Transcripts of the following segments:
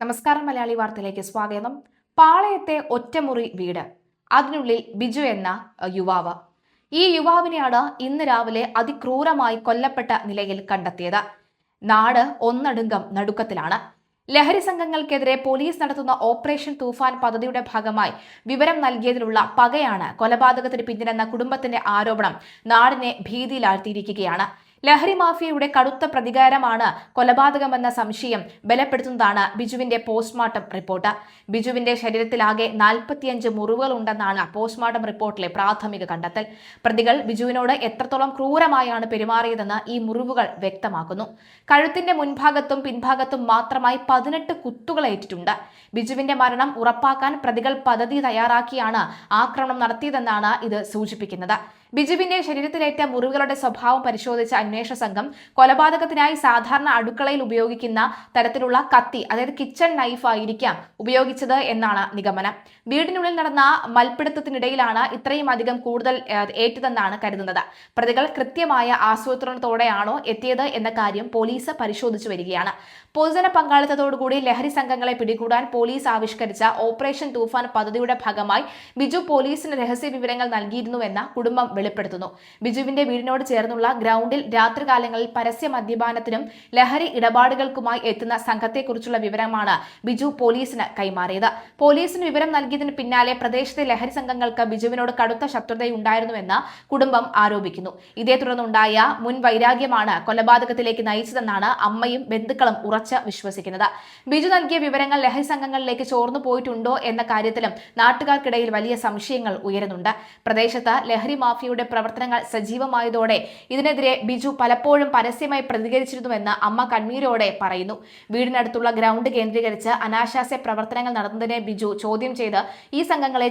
നമസ്കാരം. മലയാളി വാർത്തയിലേക്ക് സ്വാഗതം. പാളയത്തെ ഒറ്റമുറി വീട്, അതിനുള്ളിൽ ബിജു എന്ന യുവാവ്. ഈ യുവാവിനെയാണ് ഇന്ന് രാവിലെ അതിക്രൂരമായി കൊല്ലപ്പെട്ട നിലയിൽ കണ്ടെത്തിയത്. നാട് ഒന്നടുങ്കം നടുക്കത്തിലാണ്. ലഹരി സംഘങ്ങൾക്കെതിരെ പോലീസ് നടത്തുന്ന ഓപ്പറേഷൻ തൂഫാൻ പദ്ധതിയുടെ ഭാഗമായി വിവരം നൽകിയതിലുള്ള പകയാണ് കൊലപാതകത്തിന് പിന്നിലെന്ന കുടുംബത്തിന്റെ ആരോപണം നാടിനെ ഭീതിയിലാഴ്ത്തിയിരിക്കുകയാണ്. ലഹരി മാഫിയയുടെ കടുത്ത പ്രതികാരമാണ് കൊലപാതകമെന്ന സംശയം ബലപ്പെടുത്തുന്നതാണ് ബിജുവിന്റെ പോസ്റ്റ്മോർട്ടം റിപ്പോർട്ട്. ബിജുവിന്റെ ശരീരത്തിലാകെ 45 മുറിവുകൾ ഉണ്ടെന്നാണ് പോസ്റ്റ്മോർട്ടം റിപ്പോർട്ടിലെ പ്രാഥമിക കണ്ടെത്തൽ. പ്രതികൾ ബിജുവിനോട് എത്രത്തോളം ക്രൂരമായാണ് പെരുമാറിയതെന്ന് ഈ മുറിവുകൾ വ്യക്തമാക്കുന്നു. കഴുത്തിന്റെ മുൻഭാഗത്തും പിൻഭാഗത്തും മാത്രമായി 18 കുത്തുകളേറ്റിട്ടുണ്ട്. ബിജുവിന്റെ മരണം ഉറപ്പാക്കാൻ പ്രതികൾ പദ്ധതി തയ്യാറാക്കിയാണ് ആക്രമണം നടത്തിയതെന്നാണ് ഇത് സൂചിപ്പിക്കുന്നത്. ബിജുവിന്റെ ശരീരത്തിലേറ്റ മുറിവുകളുടെ സ്വഭാവം പരിശോധിച്ച അന്വേഷണ സംഘം കൊലപാതകത്തിനായി സാധാരണ അടുക്കളയിൽ ഉപയോഗിക്കുന്ന തരത്തിലുള്ള കത്തി, അതായത് കിച്ചൺ നൈഫ് ആയിരിക്കാം ഉപയോഗിച്ചത് എന്നാണ് നിഗമനം. വീടിനുള്ളിൽ നടന്ന മൽപ്പിടുത്തത്തിനിടയിലാണ് ഇത്രയും അധികം കൂടുതൽ ഏറ്റതെന്നാണ് കരുതുന്നത്. പ്രതികൾ കൃത്യമായ ആസൂത്രണത്തോടെയാണോ എത്തിയത് എന്ന കാര്യം പോലീസ് പരിശോധിച്ചു വരികയാണ്. പൊതുജന പങ്കാളിത്തത്തോടുകൂടി ലഹരി സംഘങ്ങളെ പിടികൂടാൻ പോലീസ് ആവിഷ്കരിച്ച ഓപ്പറേഷൻ തൂഫാൻ പദ്ധതിയുടെ ഭാഗമായി ബിജു പോലീസിന് രഹസ്യ വിവരങ്ങൾ നൽകിയിരുന്നുവെന്ന കുടുംബം വെളിപ്പെടുത്തുന്നു. ബിജുവിന്റെ വീടിനോട് ചേർന്നുള്ള ഗ്രൗണ്ടിൽ രാത്രികാലങ്ങളിൽ പരസ്യ മദ്യപാനത്തിനും ലഹരി ഇടപാടുകൾക്കുമായി എത്തുന്ന സംഘത്തെക്കുറിച്ചുള്ള വിവരമാണ് ബിജു പോലീസിന് കൈമാറിയത്. പോലീസിന് വിവരം നൽകിയതിന് പിന്നാലെ പ്രദേശത്തെ ലഹരി സംഘങ്ങൾക്ക് ബിജുവിനോട് കടുത്ത ശത്രുതയുണ്ടായിരുന്നുവെന്ന് കുടുംബം ആരോപിക്കുന്നു. ഇതേ തുടർന്നുണ്ടായ മുൻ വൈരാഗ്യമാണ് കൊലപാതകത്തിലേക്ക് നയിച്ചതെന്നാണ് അമ്മയും ബന്ധുക്കളും ഉറച്ചു വിശ്വസിക്കുന്നത്. ബിജു നൽകിയ വിവരങ്ങൾ ലഹരി സംഘങ്ങളിലേക്ക് ചോർന്നു പോയിട്ടുണ്ടോ എന്ന കാര്യത്തിലും നാട്ടുകാർക്കിടയിൽ വലിയ സംശയങ്ങൾ ഉയരുന്നുണ്ട്. പ്രദേശത്ത് ലഹരി മാഫിയയുടെ പ്രവർത്തനങ്ങൾ സജീവമായതോടെ ഇതിനെതിരെ ബിജു പലപ്പോഴും പരസ്യമായി പ്രതികരിച്ചിരുന്നുവെന്ന് അമ്മ കണ്ണീരോടെ പറയുന്നു. വീടിനടുത്തുള്ള ഗ്രൗണ്ട് കേന്ദ്രീകരിച്ച് അനാശാസ്യ പ്രവർത്തനങ്ങൾ നടന്നതിനെ ബിജു ചോദ്യം ചെയ്ത് ഈ സംഘങ്ങളെ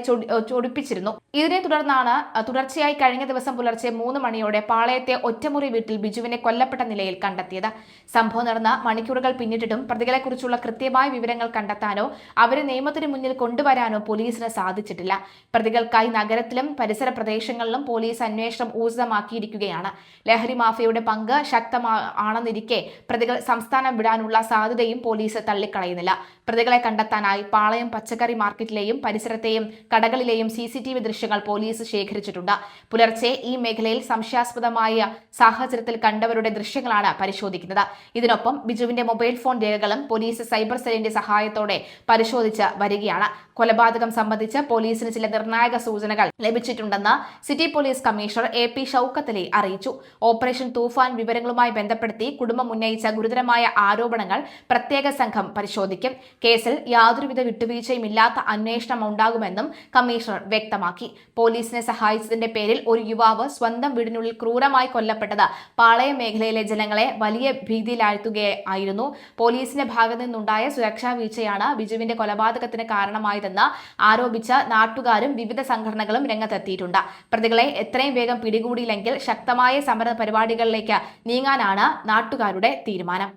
ചൊടിപ്പിച്ചിരുന്നു. ഇതിനെ തുടർന്നാണ് തുടർച്ചയായി കഴിഞ്ഞ ദിവസം പുലർച്ചെ 3 മണിയോടെ പാളയത്തെ ഒറ്റമുറി വീട്ടിൽ ബിജുവിനെ കൊല്ലപ്പെട്ട നിലയിൽ കണ്ടെത്തിയത്. സംഭവം നടന്ന മണിക്കൂറുകൾ പിന്നിട്ടിട്ടും പ്രതികളെക്കുറിച്ചുള്ള കൃത്യമായ വിവരങ്ങൾ കണ്ടെത്താനോ അവരെ നിയമത്തിന് മുന്നിൽ കൊണ്ടുവരാനോ പോലീസിന് സാധിച്ചിട്ടില്ല. പ്രതികൾക്കായി നഗരത്തിലും പരിസര പ്രദേശങ്ങളിലും പോലീസ് അന്വേഷണം ഊർജിതമാക്കിയിരിക്കുകയാണ്. ലഹരി മാഫിയയുടെ പങ്ക് ശക്തമാണെന്നിരിക്കെ പ്രതികൾ സംസ്ഥാനം വിടാനുള്ള സാധ്യതയും പോലീസ് തള്ളിക്കളയുന്നില്ല. പ്രതികളെ കണ്ടെത്താനായി പാളയം പച്ചക്കറി മാർക്കറ്റിലെയും പരിസരത്തെയും കടകളിലെയും CCTV ദൃശ്യങ്ങൾ പോലീസ് ശേഖരിച്ചിട്ടുണ്ട്. പുലർച്ചെ ഈ മേഖലയിൽ സംശയാസ്പദമായ സാഹചര്യത്തിൽ കണ്ടവരുടെ ദൃശ്യങ്ങളാണ് പരിശോധിക്കുന്നത്. ഇതിനൊപ്പം ബിജുവിന്റെ മൊബൈൽ ഫോൺ രേഖകളും പോലീസ് സൈബർ സെല്ലിന്റെ സഹായത്തോടെ പരിശോധിച്ച് വരികയാണ്. കൊലപാതകം സംബന്ധിച്ച് പോലീസിന് ചില നിർണായക സൂചനകൾ ലഭിച്ചിട്ടുണ്ടെന്ന് city police commissioner AP Shoukath Ali അറിയിച്ചു. ഓപ്പറേഷൻ തൂഫാൻ വിവരങ്ങളുമായി ബന്ധപ്പെടുത്തി കുടുംബം ഉന്നയിച്ച ഗുരുതരമായ ആരോപണങ്ങൾ പ്രത്യേക സംഘം പരിശോധിക്കും. കേസിൽ യാതൊരുവിധ വിട്ടുവീഴ്ചയും ഇല്ലാത്ത അന്വേഷണം ഉണ്ടാകുമെന്നും കമ്മീഷണർ വ്യക്തമാക്കി. പോലീസിനെ സഹായിച്ചതിന്റെ പേരിൽ ഒരു യുവാവ് സ്വന്തം വീടിനുള്ളിൽ ക്രൂരമായി കൊല്ലപ്പെട്ടത് പാളയം മേഖലയിലെ ജനങ്ങളെ വലിയ ഭീതിയിലാഴ്ത്തുകയായിരുന്നു. പോലീസിന്റെ ഭാഗത്തു നിന്നുണ്ടായ സുരക്ഷാ വീഴ്ചയാണ് ബിജുവിന്റെ കൊലപാതകത്തിന് കാരണമായതെന്ന് ആരോപിച്ച നാട്ടുകാരും വിവിധ സംഘടനകളും രംഗത്തെത്തിയിട്ടുണ്ട്. പ്രതികളെ എത്രയും വേഗം പിടികൂടിയില്ലെങ്കിൽ ശക്തമായ സമര പരിപാടികളിലേക്ക് നീങ്ങാനാണ് നാട്ടുകാരുടെ തീരുമാനം.